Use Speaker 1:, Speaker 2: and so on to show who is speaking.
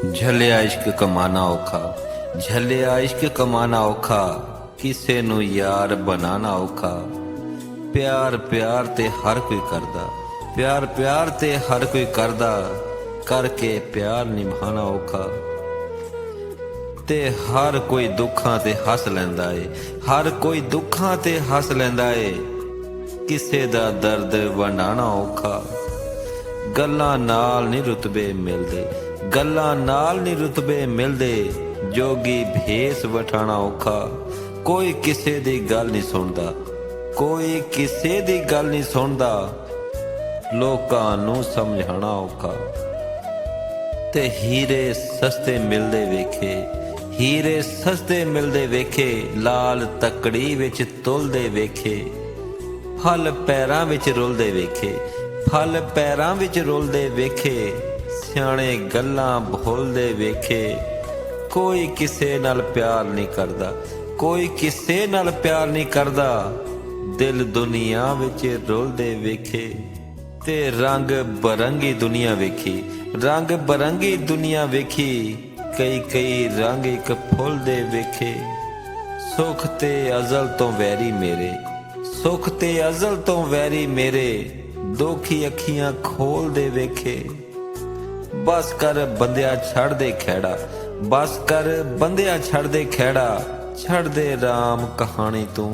Speaker 1: झलिया इश्क कमाना औखा, झलिया इश्क कमाना औखा, किसे नू यार बनाना औखा। प्यार प्यार ते हर कोई करदा, प्यार प्यार ते हर कोई करदा, करके प्यार निभाना औखा। ते हर कोई दुखां ते हस लैंदा ए, हर कोई दुखां ते हस लैंदा ए, किसे दा दर्द वंडाना औखा। गल्लां नाल नी रुतबे मिलदे, गल्लां नाल नी रुतबे मिलदे, जोगी भेस वठाना औखा। कोई किसे दी गल नहीं सुनदा, कोई किसे दी गल नहीं सुनदा, लोकां नू समझाना औखा। ते हीरे सस्ते मिलदे वेखे, हीरे सस्ते मिलदे वेखे, लाल तकड़ी विच तुलदे वेखे, फल पैरां विच रुलदे वेखे, फल पैरां विच रुलदे वेखे, सियाणे गल्लां भुलदे वेखे। कोई किसे नाल प्यार नहीं करदा, कोई किसे नाल प्यार नहीं करदा, दिल दुनिया विच रुलदे वेखे। ते रंग बरंगी दुनिया वेखी, रंग बरंगी दुनिया वेखी, कई कई रंग एक फुल दे वेखे। सुख ते अजल तो वैरी मेरे, सुख ते अजल तो वैरी मेरे, दोखी अखियां खोल दे वेखे। बस कर बंदिया छड़ दे खैड़ा, बस कर बंदिया छड़ दे खैड़ा, छड़ दे राम कहानी तू।